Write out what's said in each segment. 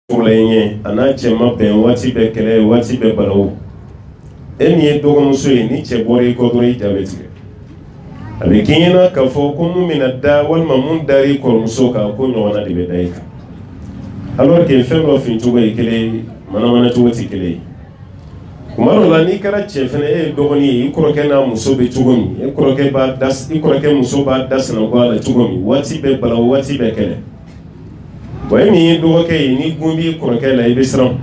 fulenye ana chema ben wati be kele wati be balawo eni e dogo muso ni chebore ko dori jabetike abi kinyina ka fo ko mumina da wal mamun dari ko muso ka ko nyona de be daika alors que fengo fin tugo ikele mana tugo tikele kumaro la ni kara chefene e dogoni ikoroke na muso be tugomi ikoroke ba das ikoroke muso ba das na gwala tugomi wati be balawo wati be kele way mi do ke ni gumbi ko ke la ibisram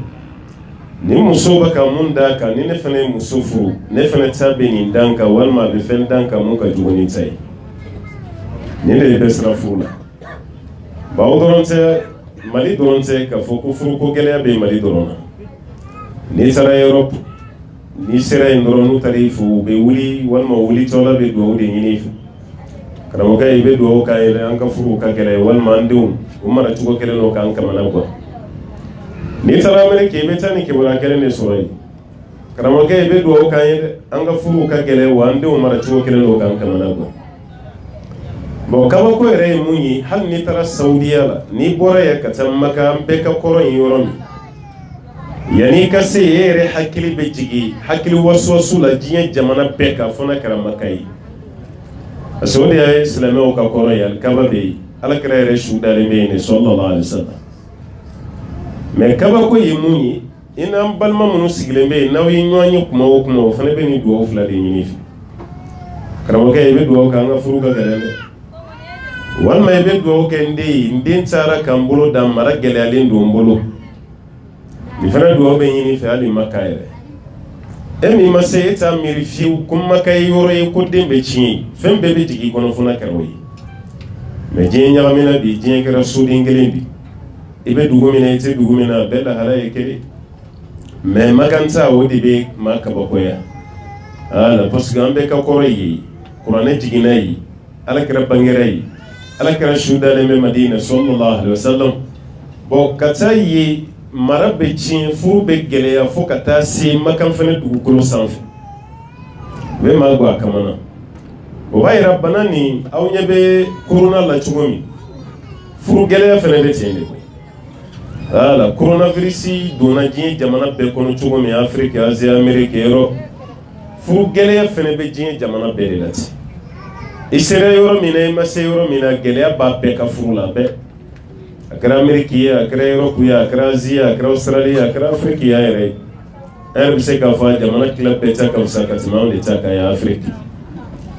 ni muso baka munda ka ni ne fene muso furu ne fene tabe ni danka wal ma be fen danka mu ka jugoni tay ni le ibisra fula ba odoronte mali doronte ka foko furu ko gele be mali dorona ni sara Europe ni sera indoronu tarifu be wuli wal ma wuli tola be do de ni karamo kay be do ka ile an ka furu ka gele wal ma ndum umara tugo kele no kan kamana ko ni tara mele ke betani ke wala kele ne soyi karamo ke be do kan yede anga furu ka gele wande umara tugo kele no kan kamana ko bo kaba ko re munyi hal ni tara saudiya la ni bora ya katam maka be ka koron yoron yani ka se yere hakili be jigi hakili waswasu la jiye jamana be ka fona karama kai saudiya islamo ka koron ya kaba be ala kare shudare be sallallahu alaihi wasallam me kaba ko yimuni ina balma munu sigile be nawi nyonyi kuma fane be ni duwo fula de nyini karamo ke be duwo ka nga furu ka gele wal may be duwo ke ndin tsara kambulo da mara gele alin do mbolo mi fana duwo be nyini fa ali makaire emi mase eta miri fiu kuma kay yoro e ko dembe chi fembe be jigi kono funa karoyi me jenya amina bi jenya kera sudi ngelendi ibe dugumina ite dugumina bella halaye kele me makanta wodi be makaba koya ala posgambe ka koroyi qur'ane jiginayi ala kera bangerai ala kera shudale me madina sallallahu alaihi wasallam bo katayi marabe chin fu be gele ya fo kata si makan fene dugukulo sanfu be magwa kamana o bay rabbana ni aw nyebe corona la chugomi furu gele fene be tiende ala coronavirus dona jin jamana be kono chugomi Afrique Asia Amerique Europe furu gele fene be jin jamana be relati isere yoro mina mase yoro mina gele ba be ka furu la be akra Amerique akra Europe ya akra Asia akra Australia akra Afrique ya ere se ka fa jamana club be ta ka usakatima on ta ka ya Afrique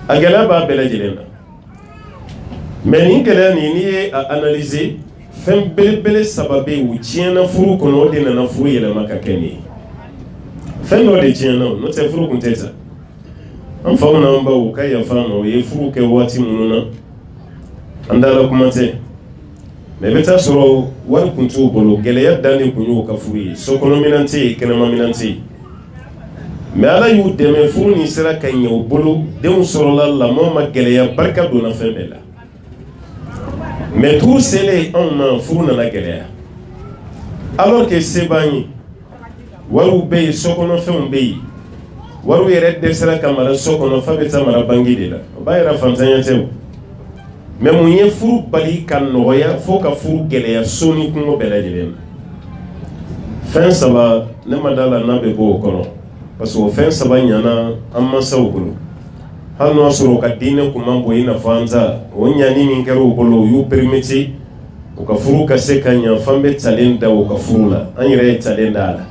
agala ba bela jelena mais ni gala ni analyser fem belbele sababe u tiena furu kono de na furu yele makakeni fen no de tiena no te furu kunteta am fa na mba u kay fa no ye furu ke wati mununa andala kumate me beta soro war kuntu bolo gele yadda ne kunyu ka furu so kono minanti kenama minanti mais ala yu deme furu ni sera kanyo bolo de sorola la moma geleya barka do na fembela mais tout c'est en furu na geleya alors que sebani waru be sokono fembe waru yere de sera kamara sokono fabeta mara bangide la bayra fantanya tew mais munye furu bali kan noya foka furu geleya soni kungo bela jelen fin saba ne madala na be bo kono parce que fin saba nyana amma sawgulu hal no soro ka dine kuma boyi na fanza wonyani min kero bolo yu permiti o ka furu ka se kanya fambe talenda o ka furula anyire talenda ala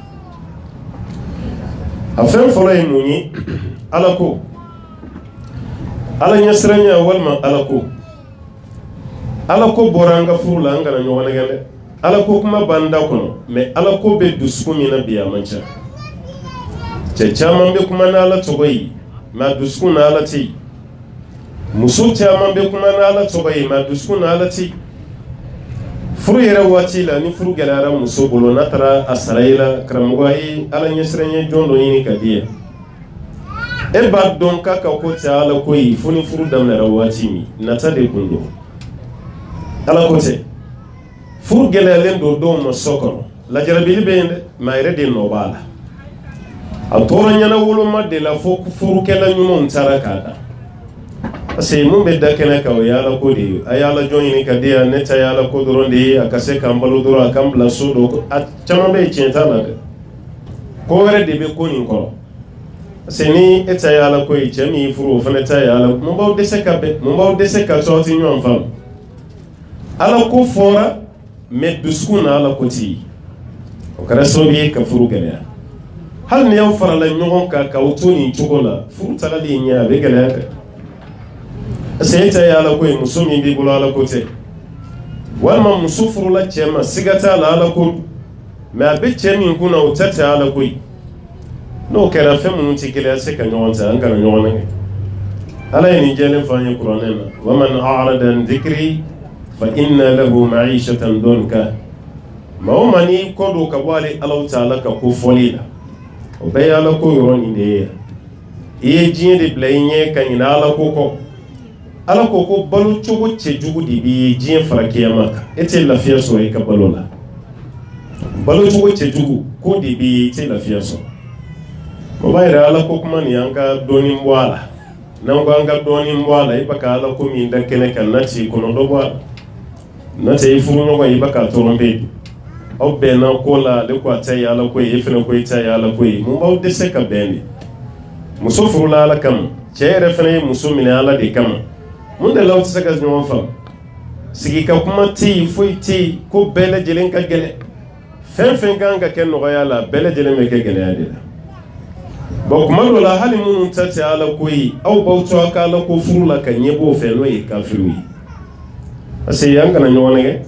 afan folo yimuni alako ala nyasranya walma alako boranga furula ngana nyona gele alako kuma banda kono me alako be dusukumi na biya mancha chaman be kuma na ala togoyi ma dusku na ala ti muso chaman be kuma na ala togoyi ma dusku na ala ti furu yere wati la ni furu galara muso bolo na tara asaraila kramugwayi ala nyesrenye jondo yini kadiya e ba don kaka ko ta ala koyi funi furu damna rawati mi nata de kundo ala ko te furu galalen do mo sokono la jarabili be ma ire de no bala a tora nyana wolo madde la fo furu kala nyumo ntara kada se mun be dakena ka o yala ko de ayala joyini ka de ne ta yala ko doronde akase kan balo doro akam bla so do a chama be chenta la de ko were de be ko ni ko se ni eta yala ko e chemi furu fana ta yala mo baw de se ka be mo baw de se ka so ti nyon fam ala ko fora me duskuna ala ko ti o kara so bi ka furu gele hal ne yaw fara la nyon ka ka utuni chokola furu tala de nya be gele sayita ya ala koy musumi bi bulu ala kote walma musufuru la chema sigata la ala ko ma be chemi kuna utata ala koy no kera fe mun tikile se ka nyonta an kana nyona ala ni jelen fanye qur'anena wa man a'rada an dhikri fa inna lahu ma'ishatan dunka mawmani kodo ka wale ala ta'ala ka ko folila o be ala ko yoroni de e jinde blenye kan ala ko ala ko balu cogo cɛjugu de bi diɲɛ farakiyama kan e tɛ lafiya sɔrɔ i ka balo la balu cogo cɛjugu ko de bi tɛ lafiya sɔrɔ o b'a yira ala ko kuma nin an ka dɔɔnin bɔ a la n'an ko an ka dɔɔnin bɔ a la i bɛ ka ala ko min da kɛnɛ kan na t'i kɔnɔ dɔ bɔ a la n'a tɛ i furu ɲɔgɔn i bɛ ka tɔrɔ bɛ aw bɛnna ko la ale ko a ta ye ala ko ye e fana ko e ta ye ala ko ye mun b'aw dɛsɛ ka bɛn de muso furula ala kama cɛ yɛrɛ fana ye muso minɛ ala de kama mun da law tɛ se ka ɲɔgɔn faamu sigi ka kuma tɛ yen foyi tɛ yen ko bɛɛ lajɛlen ka gɛlɛn fɛn fɛn kan ka kɛ nɔgɔya la bɛɛ lajɛlen bɛ kɛ gɛlɛya de la bon kuma dɔ la hali minnu ta tɛ ala ko ye aw b'aw to a ka ala ko furu la ka ɲɛ b'o fɛ n'o ye kafiriw ye parce que an kana ɲɔgɔn nɛgɛ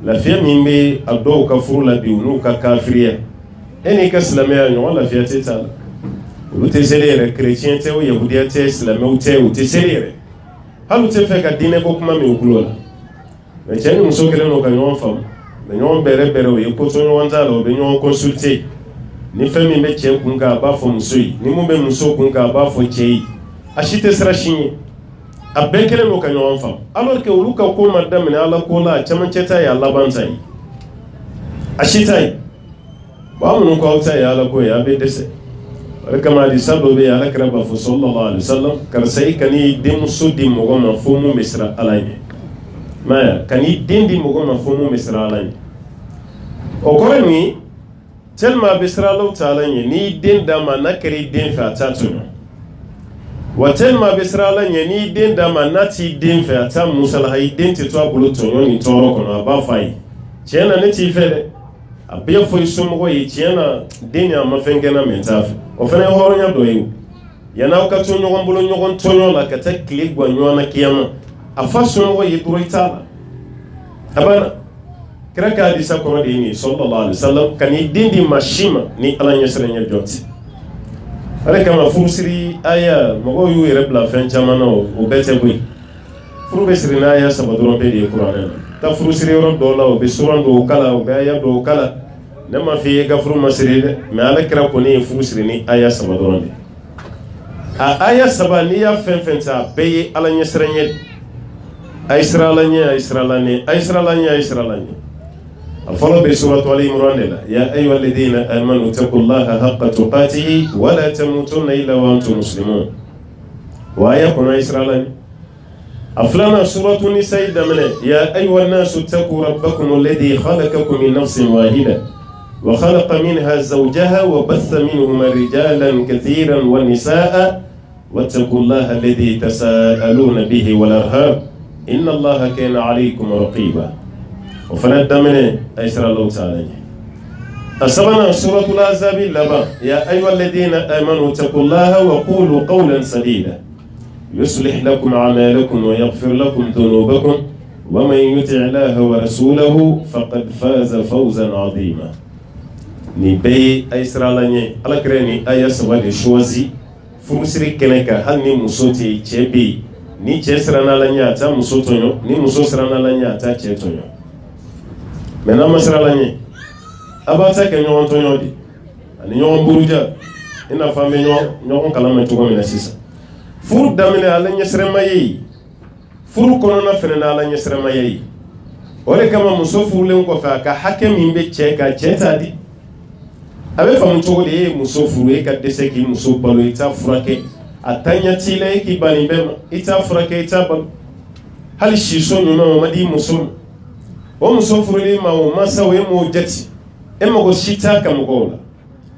lafiya min bɛ a dɔw ka furu la bi u n'u ka kafiriya e n'i ka silamɛya ɲɔgɔn lafiya tɛ t'a la olu tɛ seli yɛrɛ kerecɛn tɛ o yahudiya tɛ silamɛw tɛ u tɛ seli yɛrɛ hali tɛ fɛ ka diinɛ ko kuma min u tulo la mɛ cɛ ni muso kelen don ka ɲɔgɔn faamu mɛ ɲɔgɔn bɛrɛ o ye ko to ɲɔgɔn t'a la o bɛ ɲɔgɔn consulter ni fɛn min bɛ cɛ kun kan a b'a fɔ muso ye ni mun bɛ muso kun kan a b'a fɔ cɛ ye a si tɛ siran si ye a bɛɛ kelen don ka ɲɔgɔn faamu alors que olu ka ko ma daminɛ ala ko la a camancɛ ta ye a laban ta ye a si ta ye bon aw minnu ko aw ta ye ala ko ye a bɛ dɛsɛ o de kama hadisa dɔ bɛ yen ala kɛra b'a fɔ sallallahu alaihi wasallam karisa i kan'i denmuso di mɔgɔ ma fo mun bɛ siran ala ɲɛ mɛ kan'i den di mɔgɔ ma fo mun bɛ siran ala ɲɛ o kɔrɔ min ye tellement a bɛ siran ala ta'ala ɲɛ n'i den d'a ma n'a kɛra i den fɛ a t'a tɔɲɔ wa tellement a bɛ siran ala ɲɛ n'i den d'a ma n'a t'i den fɛ a t'a musalaha i den tɛ to a bolo tɔɲɔ ni tɔɔrɔ kɔnɔ a b'a fɔ a ye tiɲɛ na ne t'i fɛ dɛ a bɛɛ fɔ i somɔgɔ ye tiɲɛ na den a ma fɛn kɛ na mɛ n t'a fɛ o fana ye hɔrɔnya dɔ ye o yan'aw ka to ɲɔgɔn bolo ɲɔgɔn tɔɲɔ la ka taa tile gan ɲɔgɔn na kiyama a fa somɔgɔ ye dɔrɔn i t'a la a banna kira ka hadisa kɔrɔ de ye nin sallallahu alaihi wasallam ka n'i den di maa si ma ni ala ɲɛsiranɲɛ jɔ tɛ o de kama furusiri aya mɔgɔw y'u yɛrɛ bila fɛn caman na o bɛɛ tɛ koyi furu bɛ siri n'aya saba dɔrɔn bɛɛ de ye kuranɛ la taa furusiri yɔrɔ dɔw la o bɛ suran dɔw kala o bɛ aya dɔw kala ne ma f'i ye ka furu ma siri dɛ mɛ ala kira kɔni ye furu siri ni aya saba dɔrɔn de a aya saba n'i y'a fɛn fɛn ta a bɛɛ ye ala ɲɛsiranɲɛ de a ye siran ala ɲɛ a ye siran ala ɲɛ a ye siran ala ɲɛ a ye siran ala ɲɛ a fɔlɔ bɛ suratu ali imran de la ya ayyuha alladhina amanu taqullaha haqqa tuqatihi wa la tamutunna illa wa antum muslimun wa aya kɔnɔ a ye siran ala ɲɛ a filanan suratu nisa daminɛ ya ayyuha an-nasu taqu rabbakum alladhi khalaqakum min nafsin wahida وخلق منها زوجها وبث منهما رجالا كثيرا ونساء واتقوا الله الذي تساءلون به والأرحام إن الله كان عليكم رقيبا وفند من أيسر الله تعالى السبنا سورة الأحزاب لبا يا أيها الذين آمنوا اتقوا الله وقولوا قولا سديدا يصلح لكم أعمالكم ويغفر لكم ذنوبكم ومن يطع الله ورسوله فقد فاز فوزا عظيما ni bɛɛ a ye siran ala ɲɛ ala kɛra ni a y'a saba de choisi furusiri kɛnɛ kan hali ni muso tɛ yen cɛ bɛ yen ni cɛ siran ala ɲɛ a t'a muso tɔɲɔ ni muso siran ala ɲɛ a t'a cɛ tɔɲɔ mɛ n'a ma siran ala ɲɛ a b'a ta kɛ ɲɔgɔn tɔɲɔ de ani ɲɔgɔn buruja i n'a fɔ an bɛ ɲɔgɔn kalama cogo min na sisan furu daminɛ ala ɲɛsirama ye furu kɔnɔna fɛnɛ na ala ɲɛsirama ye o de kama muso furulen kɔfɛ a ka hakɛ min bɛ cɛ kan cɛ t'a di a bɛ faamu cogo di e ye muso furu e ka dɛsɛ k'i muso balo i t'a furakɛ atanya tile ki bani bema ita furake ita bal hal shi so nyuma madi muso o muso furuli ma o masa we mo jati e mo go shita kam gola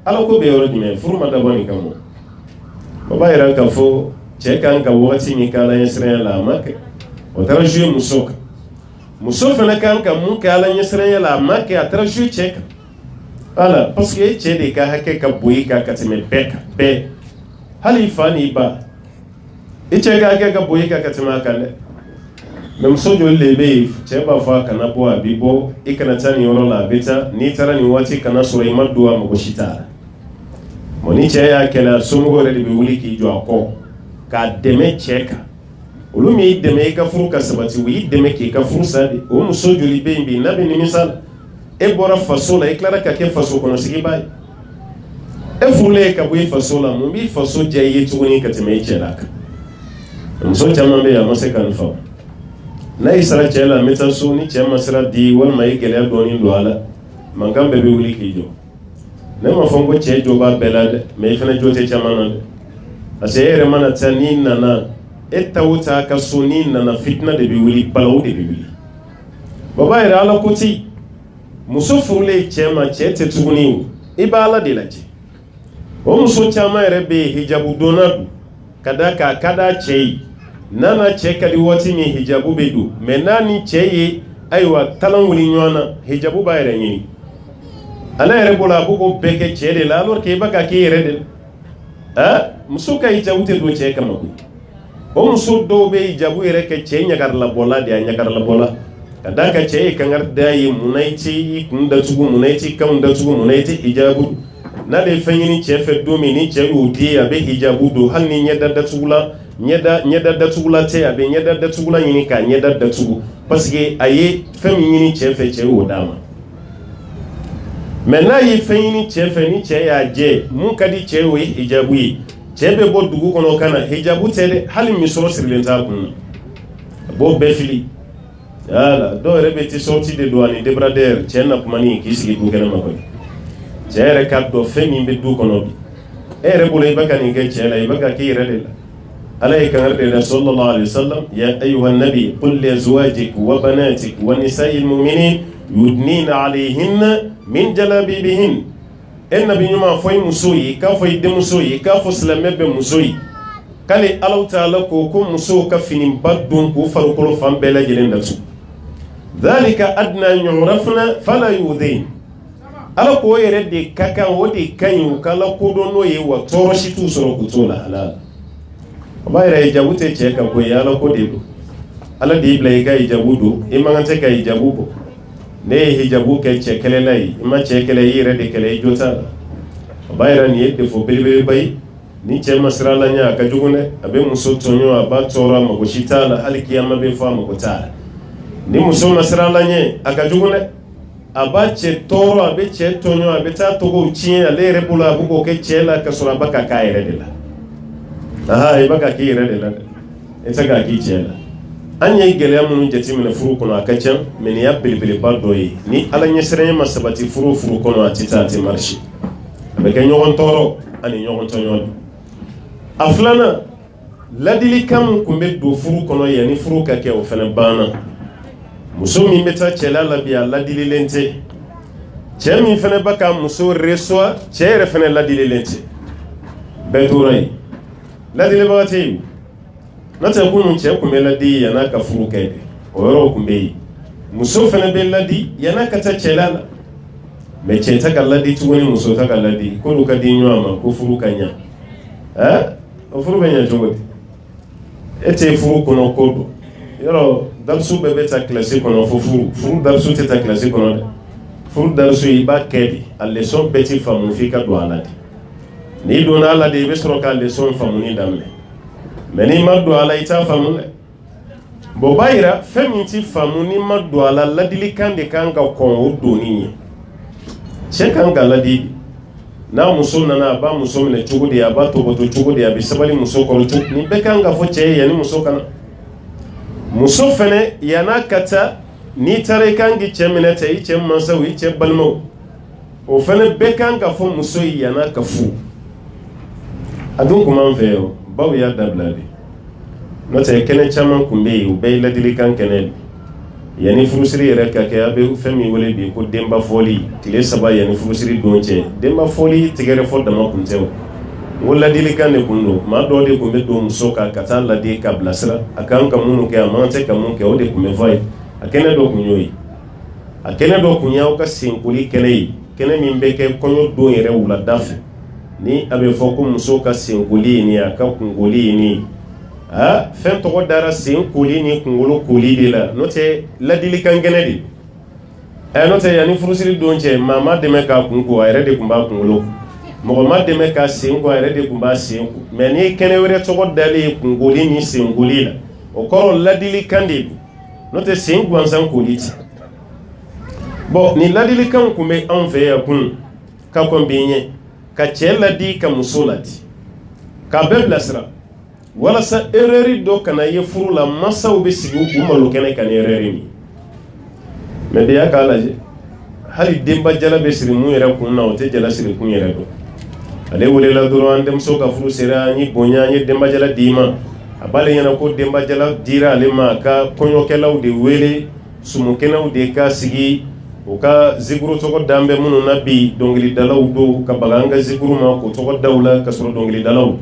ala ko be yoro dime furuma da bani kamo baba ira ka fo che kan ka wati ni kala yesra la make o tara jue muso fana kan ka mun kala yesra la make atara jue che ala parce que che de ka hake ka boyi ka katime be halifa ni ba iche ga ga boyi ka katima kan même sojo lebe che ba fa kana bo abibo ikana tani yoro la beta ni tara ni wati kana Sulaiman duwa mo shita moni che ya kala sumu re de wuli ki jo ako ka deme cheka ulumi deme ka furu ka sabati wi deme ki ka furu sadi o mo sojo libe mbi nabi ni misal e bora fasola e clara ka ke faso kono sigi bay e fule ka bu fasola mo bi faso jaye tuguni ka teme chelaka muso chama be ya mose kan fa na isara chela meta suni chama sira di wal mai gele doni doala mangam be wuli ki jo ne ma fongo che jo ba belade me fena jote chama na asere mana tani nana etawuta ka suni nana fitna de bi wuli palaw de bi wuli baba ira ala koti muso furule chema chete tuguni ibala de laje o muso chama rebe hijabu donadu kada chei nana cheka di wati mi hijabu bedu menani cheye aywa talanguli nyona hijabu ba ere nyini ala ere bola bugo beke chede la alors ke baka ke ere de muso ka hijabu te do cheka maku o muso do be hijabu ere ke chenya gar la bola de anya gar la bola kada ka cheye kangar dai munaiti kunda tugu munaiti kunda tugu munaiti hijabu na de fanyini chefe do mi ni che udi abe hijabu do halni nyeda da tugula nyeda da tugula te abe nyeda da tugula nyini ka nyeda da tugu parce que aye fami nyini chefe che odama mena yi fanyini chefe ni che ya je mun kadi che we hijabu yi chebe bo dugu kono kana hijabu tele hali misoro sirlenta kun bo befili ala do rebeti sorti de douane debrader chena kumani kisigi ku kana makoni jere kaddo femi be du kono bi ere bolo ibaka ni ge chela ibaka ki rede alayka nabiyina sallallahu alaihi wasallam ya ayuha nabi qul li azwajik wa banatik wa nisa'il mu'minin yudnina alayhinna min jalabibihin nabi nyuma foy musoyi ka foy de musoyi ka fo salamebe musoyi kale allah ta'ala ko muso ka finin baddun ko farko fam bela jelen datu dhalika adna yu'rafna fala yudhin ala ko yere de kaka wodi kanyu kala ko do no ye wa toro shitu soro kutola halal ba ira ijabute che ka ko ya ala ko de do ala de ibla ga ijabudo e mangante ka ijabubo ne hijabu ke che kele lai ma che kele yire de kele jota ba ira ni de fo bebe bay ni che masrala nya ka jugune abe muso tonyo aba tora mago shitala alkiyama be fa mago ta ni muso masrala nye aka jugune abache toro abe che tonyo abe ta togo chien ale rebula bugo ke chela ka sura baka ka ere de la aha e baka ki ere de la eta ga ki chela anye gele amun jeti mina furu kono akachem meni ya bilbili bardoyi ni ala nyesere ma sabati furu kono atita ati marshi abe ke nyogon toro ani nyogon tonyo aflana ladili kam kumbe do furu kono yani furu ka ke o fena bana muso min beta chela la biya ladili lente che min fene baka muso reswa che re fene ladili lente beturai ladili bagati nata kunu che kumbe ladi yana ka furu kede o ro kumbe muso fene be ladi yana ka ta chela la me che ta ladi tuwoni muso ta ladi ko lu ka di nyama ko furu kanya o furu benya jongoti ete furu kono kodo yoro darsu bebe ta classé kono fo furu darsu te ta classé kono de furu darsu iba kedi a leçon petit famu fika do aladi ni do na aladi be soro ka leçon famu ni damle meni maddo ala ita famu le bo bayira feminti famu ni maddo ala ladili kande kanga kon o do ni che kanga ladi na muso nana ba muso mene chugudi ya ba to boto chugudi ya bisabali muso ko ni be kanga fo che yani muso kana muso fene yana kata ni tare kangi chemene te iche mansa wi che balmo o fene be kanga fo muso yana kafu adun kuma mveo baw y'a dabila de n'o tɛ kɛnɛ caman kun bɛ yen u bɛɛ ye ladilikan kɛnɛ de yanni furusiri yɛrɛ ka kɛ a bɛ fɛn min wele bi ko denba fɔli tile 3 yanni furusiri don cɛ denba fɔli tigɛrɛ fɔ dama kun tɛ o o ladilikan de kun don maa dɔ de kun bɛ don muso kan ka taa ladi ka bilasira a kan ka minnu kɛ a man tɛ ka mun kɛ o de kun bɛ fɔ ye a kɛnɛ dɔ kun y'o ye a kɛnɛ dɔ kun y'aw ka senkoli kɛnɛ ye kɛnɛ min bɛ kɛ kɔɲɔ don yɛrɛ wulada fɛ ni a bɛ fɔ ko muso ka senkoli ye nin a ka kunkoli ye nin fɛn tɔgɔ dara senkoli ni kunkolo koli de la n'o tɛ ladilikan kɛnɛ de n'o tɛ yanni furusiri don cɛ maa ma dɛmɛ k'a kun ko a yɛrɛ de kun b'a kunkolo mɔgɔ ma dɛmɛ k'a sen ko a yɛrɛ de kun b'a sen ko mɛ ni kɛnɛ wɛrɛ tɔgɔ dalen ye kunkoli ni senkoli la o kɔrɔ ladilikan de don n'o tɛ sen gansan koli tɛ bon ni ladilikan kun bɛ anw fɛ yan kun ka kɔn bi ɲɛ ka cɛ ladi ka muso ladi k'a bɛɛ bilasira walasa erreur dɔ kana ye furu la masaw bɛ sigi u malo kɛnɛ kan ni erreur min mais bi y'a k'a lajɛ hali denba jala bɛ siri mun yɛrɛ kun na o tɛ jala siri kun yɛrɛ dɔn ale welela dɔrɔn an denmuso ka furu sera an ye bonya an ye denba jala d'i ma a b'ale ɲɛna ko denba jala dira ale ma ka kɔɲɔkɛlaw de wele sumukɛnɛw de ka sigi o ka zikuru tɔgɔ dan bɛ minnu na bi dɔnkilidalaw don ka baga an ka zikuru ma k'o tɔgɔ daw la ka sɔrɔ dɔnkilidalaw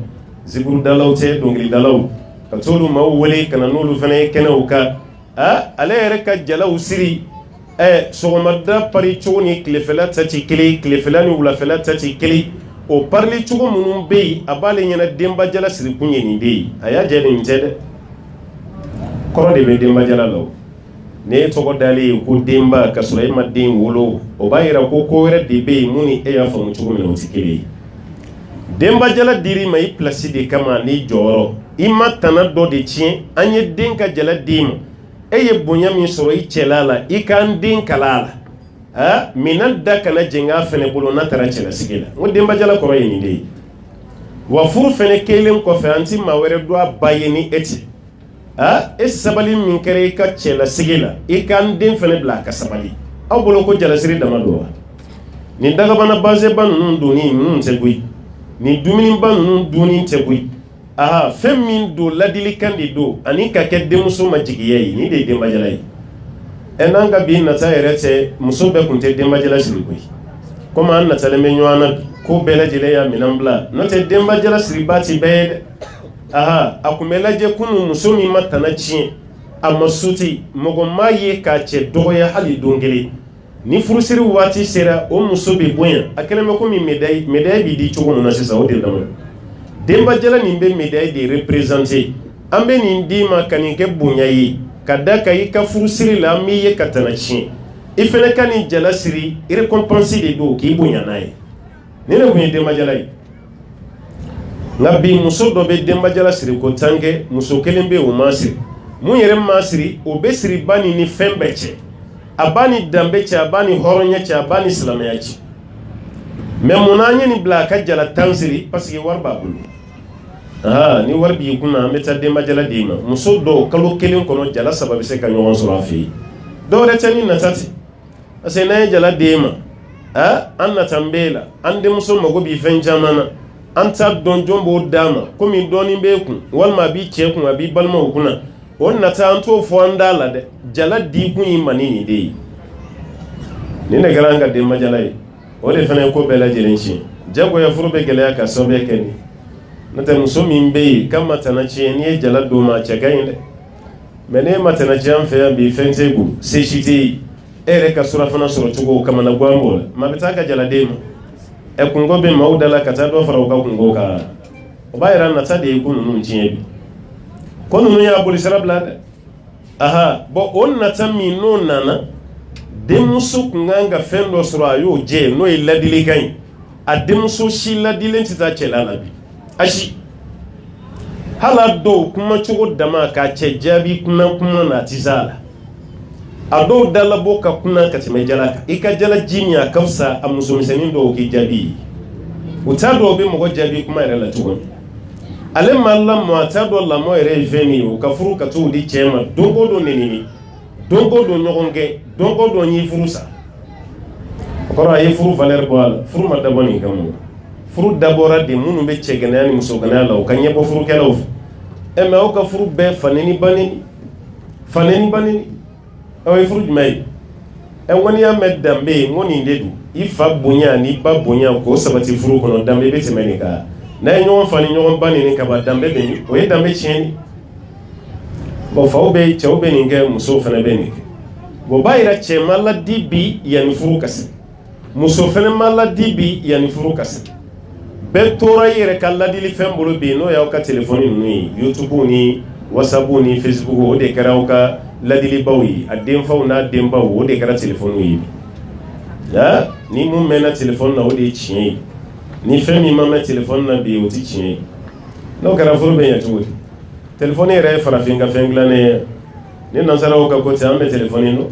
zikuru dalaw tɛ dɔnkilidalaw ka t'olu maaw wele ka na n'olu fana ye kɛnɛw kan ale yɛrɛ ka jalaw siri sɔgɔmada pari cogo ni tilefɛla ta ti kelen tilefɛla ni wulafɛla ta ti kelen o parili cogo minnu bɛ yen a b'ale ɲɛna denba jala sirikun ye nin de ye a y'a jɛ nin tɛ dɛ kɔrɔ de bɛ denba jala la o ne ye tɔgɔ dalen ye ko denba ka sɔrɔ e ma den wolo o b'a yira ko ko wɛrɛ de bɛ yen mun ni e y'a faamu cogo min na o tɛ kelen ye denba jala dir'i ma i pilasi de kama n'i jɔyɔrɔ i ma tana dɔ de tiɲɛ an ye den ka jala d'i ma e ye bonya min sɔrɔ i cɛla la i k'an den kala a la minan da kana jɛng'a fɛnɛ bolo n'a taara cɛlasigi la n ko denba jala kɔrɔ ye nin de ye wa furu fɛnɛ kelen kɔfɛ an ti maa wɛrɛ don a ba ye ni e tɛ e sabali min kɛra i ka cɛlasigi la i k'an den fɛnɛ bila a ka sabali aw bolo ko jalasiri dama don wa nin dagabana bazɛba ninnu donni ninnu tɛ koyi nin dumuniba ninnu dunni tɛ koyi fɛn min don ladilikan de don ani ka kɛ denmuso ma jigiya ye ni de ye denba jala ye n'an ka bi nata yɛrɛ tɛ muso bɛɛ kun tɛ denba jala siri koyi komi an natalen bɛ ɲɔgɔn na bi ko bɛɛ lajɛlen y'a minɛn bila n'o tɛ denba jala siriba ti bɛɛ ye dɛ a kun bɛ lajɛ kunun muso min ma tana tiɲɛ a ma suti mɔgɔ m'a ye k'a cɛ dɔgɔya hali don kelen ni furusiri waati sera o muso bɛ bonya a kɛlen bɛ komi médaille bɛ di cogo min na sisan o de lamɛn denba jala nin bɛ médaille de représenter an bɛ nin d'i ma ka nin kɛ bonya ye ka da ka i ka furusiri la an b'i ye ka tana tiɲɛ i fana ka nin jala siri récompense de don k'i bonya n'a ye ni ne kun ye denba jala ye nka bi muso dɔ bɛ denba jala siri ko tanke muso kelen bɛ o ma siri mun yɛrɛ ma siri o bɛ siri ba ni fɛn bɛɛ cɛ a b'a ni danbe cɛ a b'a ni hɔrɔnya cɛ a b'a ni silamɛya cɛ mais munna an ye nin bila a ka jala tan siri parce que wari b'a bolo ni wari b'i kunna an bɛ taa denba jala d'i ma muso dɔw kalo kelen kɔnɔ jala 3 bɛ se ka ɲɔgɔn sɔrɔ a fɛ yen dɔw yɛrɛ tɛ ni nata ten parce que n'an ye jala d'e ma an nata n b'e la an denmuso mago b'i fɛn caman na an t'a dɔn jɔn b'o d'a ma komi dɔɔnin b'e kun walima a b'i cɛ kun a b'i balimaw kunna o nata an t'o fɔ an da la dɛ jala di kun y'i ma ni nin de ye nin de kɛra an ka denba jala ye o de fana ye ko bɛɛ lajɛlen tiɲɛ jagoya furu bɛ gɛlɛya ka sababuya kɛ nin n'o tɛ muso min bɛ yen k'a ma tana tiɲɛ n'i ye jala d'o ma a cɛ ka ɲi dɛ mais n'e ma tana tiɲɛ an fɛ yan bi fɛn t'e bolo se si tɛ yen e yɛrɛ ka surafana sɔrɔ cogo kamana gan b'o la maa bɛ taa ka jala d'e ma kungo bɛ maaw da la ka taa dɔ fara u ka kungo kan o b'a yira nata de ye ko ninnu tiɲɛ bi ko ninnu y'a boli sira bila dɛ bon o nata min n'o nana denmuso kun kan ka fɛn dɔ sɔrɔ a y'o jɛ n'o ye ladilikan ye a denmuso si ladilen tɛ taa cɛla la bi ayi hala dɔw kuma cogo dama k'a cɛ jaabi kunna na a tɛ s'a la a dɔw dalabɔ ka kunna ka tɛmɛ jala kan i ka jala ji min a ka fisa a musomisɛnnin dɔw k'i jaabi ye u t'a dɔn o bɛ mɔgɔ jaabi kuma yɛrɛ la cogo min ale ma lamɔ a t'a dɔn lamɔ yɛrɛ ye fɛn min ye o ka furu ka t'o di cɛ ma don o don nenini don o don ɲɔgɔn kɛ don o don y'i furu sa o kɔrɔ a ye furu valeur bɔ a la furu ma dabɔ nin kama furu dabɔra de minnu bɛ cɛ gɛnɛya ni muso gɛnɛya la u ka ɲɛbɔ furukɛlaw fɛ mais aw ka furu bɛɛ faneni baneni aw ye furu jumɛn ye ŋɔni y'a mɛn danbe n ko nin de don i fa bonya ni ba bonya k'o sabati furu kɔnɔ danbe bɛ tɛmɛ nin kan n'a ye ɲɔgɔn fa ni ɲɔgɔn ba nin ka ban danbe bɛ nin o ye danbe tiɲɛni bon faw bɛ cɛw bɛ nin kɛ musow fana bɛ nin kɛ bon b'a yira cɛ ma ladi bi yanni furu ka se muso fana ma ladi bi yanni furu ka se bɛɛ tora i yɛrɛ ka ladili fɛn bolo bi n'o y'aw ka telefɔni ninnu ye YouTube ni WhatsApp ni Facebook o de kɛra aw ka ladilibaw ye a denfaw n'a denbaw o de kɛra telefɔniw ye ni mun mɛnna telefɔni na o de ye tiɲɛ ye ni fɛn min ma mɛn telefɔni na bi o tɛ tiɲɛ ye n'o kɛra furu bɛ ɲɛ cogo di telefɔni yɛrɛ ye farafin ka fɛn dilannen ye ni nansaraw ka ko ten an bɛ telefɔni dɔn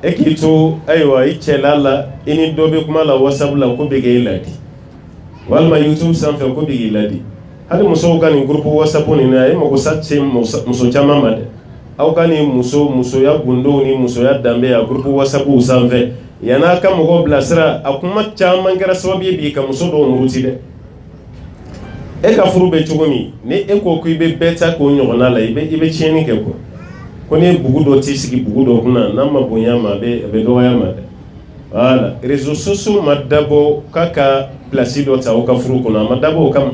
e k'i to ayiwa i cɛla la i ni dɔ bɛ kuma la WhatsApp la ko bɛ kɛ i ladi walima YouTube sanfɛ ko bɛ k'i ladi hali musow ka nin groupe WhatsApp nin na e mago sa se muso caman ma dɛ aw ka nin musoya gundow ni musoya danbe a groupe WhatsApp sanfɛ yan'a ka mɔgɔw bilasira a kuma caman kɛra sababu ye bi ka muso dɔw muruti dɛ e ka furu bɛ cogo min ni e ko k'i bɛ bɛɛ ta k'o ɲɔgɔnna la i bɛ tiɲɛni kɛ ko ni bugu dɔ t'i sigi bugu dɔ kunna n'a ma bonya ma a bɛ dɔgɔya ma dɛ voilà réseaux sociaux ma dabɔ k'a ka place dɔ ta aw ka furu kɔnɔ a ma dabɔ o kama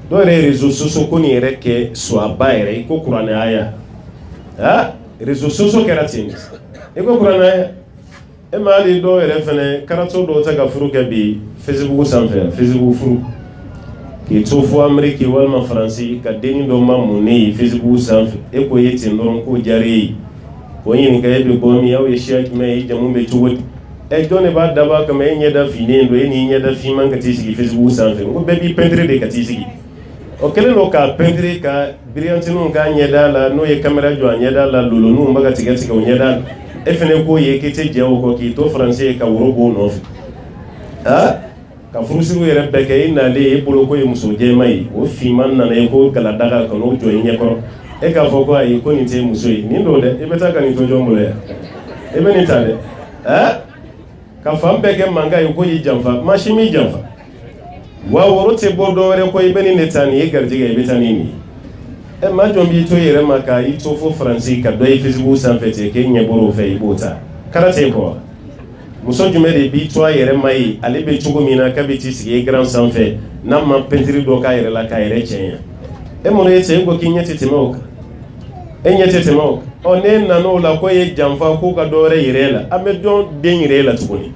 dɔw yɛrɛ ye réseaux sociaux ko nin yɛrɛ kɛ suaba yɛrɛ i ko kuranɛ aya réseaux sociaux kɛra ten i ko kuranɛ aya e ma hali dɔw yɛrɛ fɛnɛ karatɔ dɔw ta ka furu kɛ bi Facebook sanfɛ Facebook furu k'i to fo Amérique walima Faransi ka denni dɔ ma mun ne ye Facebook sanfɛ e ko ye ten dɔrɔn k'o diyara e ye k'o ɲininka e bɛ bɔ min aw ye siya jumɛn ye jamu bɛ cogo di jɔn de b'a dabɔ a kama e ɲɛda finnen don e n'i ɲɛda finman ka t'i sigi Facebook sanfɛ n ko bɛɛ b'i peinture de ka t'i sigi o kɛlen don k'a peinture ka brillantiniw k'a ɲɛda la n'o ye caméra jɔ a ɲɛda la loloninw bɛ ka tigɛ o ɲɛda la e fɛnɛ k'o ye k'i tɛ jɛ o kɔ k'i to Faransi ye ka woro b'o nɔfɛ ka furusiriw yɛrɛ bɛɛ kɛ i nalen e bolo ko ye muso jɛma ye o finman nana ye ko galadaga ka n'o jɔ i ɲɛkɔrɔ e k'a fɔ ko ayi ko nin tɛ muso ye nin don dɛ i bɛ taa ka nin to jɔn bolo yan e bɛ nin ta dɛ ka fan bɛɛ kɛ mankan ye ko y'i janfa maa si m'i janfa wa woro tɛ bɔ dɔ wɛrɛ ko i bɛ nin de ta nin ye garijɛgɛ i bɛ taa nin nin ye maa jɔn b'i to i yɛrɛ ma ka i to fo Faransi ka dɔ ye Facebook sanfɛ ten k'e ɲɛ bɔr'o fɛ i b'o ta kara t'e kɔ muso jumɛn de b'i to a yɛrɛ ma ye ale bɛ cogo min na k'a bɛ t'i sigi écran sanfɛ n'a ma peinture dɔ k'a yɛrɛ la k'a yɛrɛ cɛɲa e mun ye cɛ e ko k'i ɲɛ tɛ tɛmɛ o kan e ɲɛ tɛ tɛmɛ o kan n'e nan'o la ko ye janfa ko ka dɔ wɛrɛ yɛrɛ e la an bɛ dɔn den yɛrɛ e la tuguni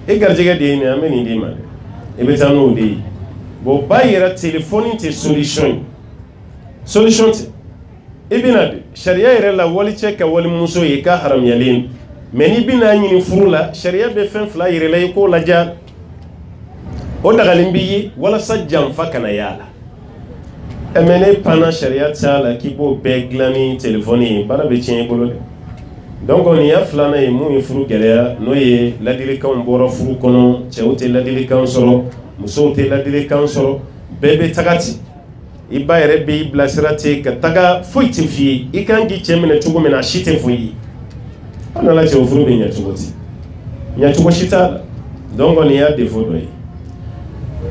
e garijɛgɛ de ye nin an bɛ nin d'i ma dɛ e bɛ taa n'o de ye bon b'a yɛrɛ téléphone tɛ solution ye solution tɛ i bɛna sariya yɛrɛ la walicɛ ka walimuso ye k'a haramuyalen mais n'i bɛna ɲini furu la sariya bɛ fɛn fila yɛrɛ la i k'o lajɛ o dagalen b'i ye walasa janfa kana y'a la mais ne panna sariya t'a la k'i b'o bɛɛ dilan ni téléphone ye baara bɛ tiɲɛ i bolo dɛ donc nin y'a filanan ye mun ye furu gɛlɛya n'o ye ladilikanw bɔra furu kɔnɔ cɛw tɛ ladilikan sɔrɔ musow tɛ ladilikan sɔrɔ bɛɛ bɛ taga ten i ba yɛrɛ b'i bilasira ten ka taga foyi tɛ f'i ye i kan k'i cɛ minɛ cogo min na a si tɛ f'i ye an nana cɛ o furu bɛ ɲɛ cogo di ɲɛcogo si t'a la donc nin y'a défaut dɔ ye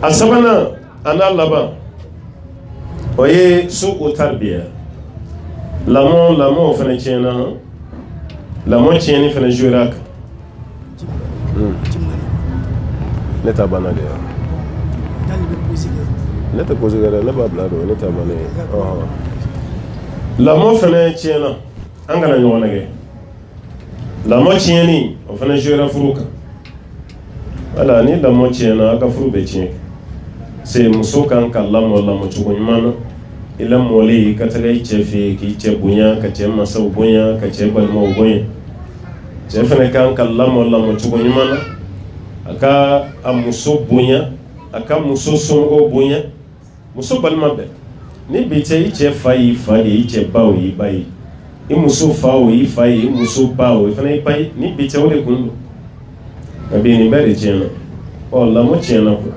a sabanan a n'a laban o ye su'u tarbiya lamɔ fana tiɲɛna lamɔ tiɲɛni fana joué a kan ne ta banna de ne tɛ pose kɛ dɛ ne b'a bila dɔn ne ta banna lamɔ fana tiɲɛna an kana ɲɔgɔn nɛgɛ lamɔ tiɲɛni o fana joué furu kan wala ni lamɔ tiɲɛna a ka furu bɛ tiɲɛ c'est muso kan ka lamɔ cogo ɲuman na i lamɔli ka taga i cɛ fɛ yen k'i cɛ bonya ka cɛ mansaw bonya ka cɛ balimaw bonya cɛ fana kan ka lamɔ cogo ɲuman na a ka a muso bonya a ka muso somɔgɔw bonya muso balima bɛɛ ni bi cɛ i cɛ fa y'i fa ye i cɛ ba o y'i ba ye i muso fa o y'i fa ye i muso ba o fana y'i ba ye ni bi cɛ o de kun don nka bi nin bɛɛ de tiɲɛna lamɔ tiɲɛna quoi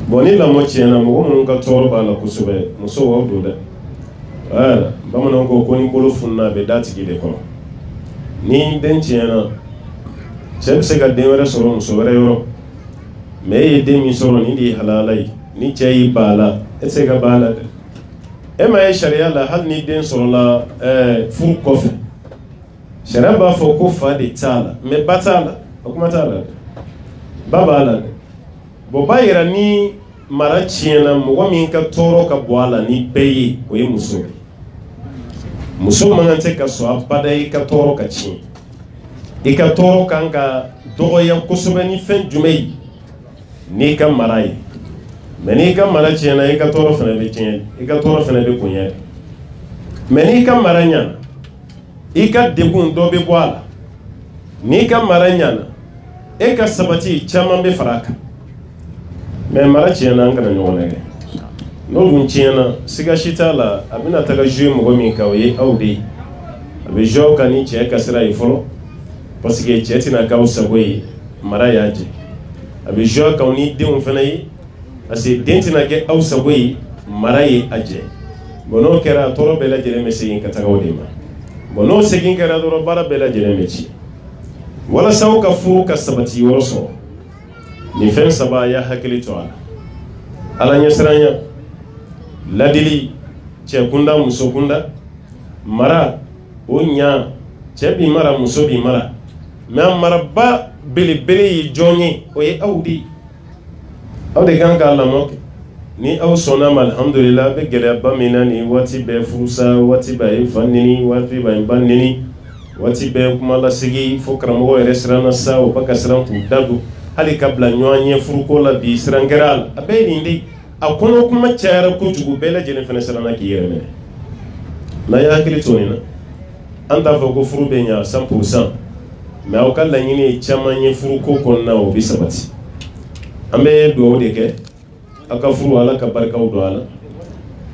bon ni lamɔ tiɲɛna mɔgɔ minnu ka tɔɔrɔ b'a la kosɛbɛ muso b'aw don dɛ voilà bamananw ko ni bolo fununa a bɛ da tigi de kɔrɔ ni den tiɲɛna cɛ bɛ se ka den wɛrɛ sɔrɔ muso wɛrɛ yɔrɔ mais e ye den min sɔrɔ ni de ye halala ye ni cɛ y'i ba a la e tɛ se ka ba a la dɛ e ma ye sariya la hali ni den sɔrɔla furu kɔfɛ sariya b'a fɔ ko fa de t'a la mais ba t'a la o kuma t'a la dɛ ba b'a la dɛ bon b'a yira ni mara tiɲɛna mɔgɔ min ka tɔɔrɔ ka bɔ a la ni bɛɛ ye o ye muso ye muso man kan tɛ ka sɔn abada i ka tɔɔrɔ ka tiɲɛ i ka tɔɔrɔ kan ka dɔgɔya kosɛbɛ ni fɛn jumɛn ye n'i ka mara ye mais n'i ka mara tiɲɛna i ka tɔɔrɔ fana bɛ tiɲɛ i ka tɔɔrɔ fana bɛ bonya mais n'i ka mara ɲɛna i ka degun dɔ bɛ bɔ a la n'i ka mara ɲɛna e ka sabati caman bɛ fara a kan mais mara tiɲɛna an kana ɲɔgɔn nɛgɛ n'o dun tiɲɛna siga si t'a la a bɛna taga jouer mɔgɔ min kan o ye aw de ye a bɛ jouer aw kan ni cɛ ka sira ye fɔlɔ parce que cɛ tɛna k'aw sago ye mara y'a jɛ a bɛ jouer aw kan ni denw fana ye parce que den tɛna kɛ aw sago ye mara ye a jɛ bon n'o kɛra a tɔɔrɔ bɛɛ lajɛlen bɛ segin ka taga o de ma bon n'o segin kɛra dɔrɔn baara bɛɛ lajɛlen bɛ ci walasa aw ka furu ka sabati yɔrɔ sɔrɔ nin fɛn saba y'a hakili to a la ala ɲɛsiranya ladili cɛ kunda muso kunda mara o ɲa cɛ bi mara muso bi mara mais a maraba belebele ye jɔn ye o ye aw de aw de kan k'a lamɔ kɛ ni aw sɔnna ma alhamdulillah a bɛ gɛlɛyaba min na nin waati bɛɛ furusa waati bɛɛ a ye fa neni waati bɛɛ a ye ba neni waati bɛɛ kuma lasigi fo karamɔgɔ yɛrɛ siranna sa o ba ka siran k'u da don hali ka bila ɲɔgɔn ɲɛ furuko la bi siran kɛra a la a bɛɛ ye nin de a kɔnɔ kuma cayara kojugu bɛɛ lajɛlen fana siranna k'i yɛrɛ minɛ n'a ye hakili to nin na an t'a fɔ ko furu bɛ ɲa 100% mais aw ka laɲini ye caman ye furuko kɔnɔna o bɛ sabati an bɛ dugawu de kɛ aw ka furu ala ka barikaw don a la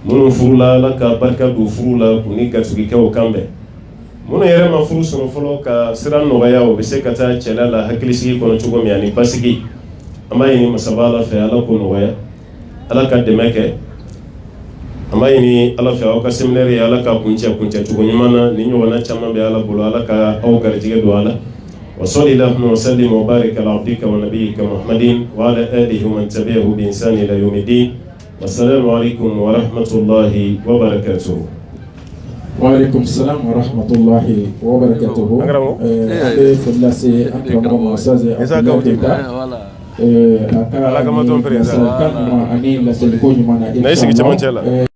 minnu furula ala ka barika don furu la k'u ni gatigikɛw kan bɛn minnu yɛrɛ ma furu sɔrɔ fɔlɔ ka sira nɔgɔya o bɛ se ka taa cɛla la hakilisigi kɔnɔ cogo min ani basigi an b'a ɲini masaba ala fɛ ala k'o nɔgɔya ala ka dɛmɛ kɛ an b'a ɲini ala fɛ aw ka séminaire ye ala ka kuncɛ cogo ɲuman na ni ɲɔgɔnna caman bɛ ala bolo ala ka aw garijɛgɛ don a la wa salli allahumma wa sallim wa barik ala abdika wa nabiyyika muhammadin wa ala alihi wa man tabi'ahu bi ihsan ila yawmiddin wassalamu alaikum wa rahmatullahi wa barakatuh. Waalaikum salam wa rahmatullahi wa barakatuh. Ade fadlase akram musaze ala kama ton président ani la sel ko nyuma na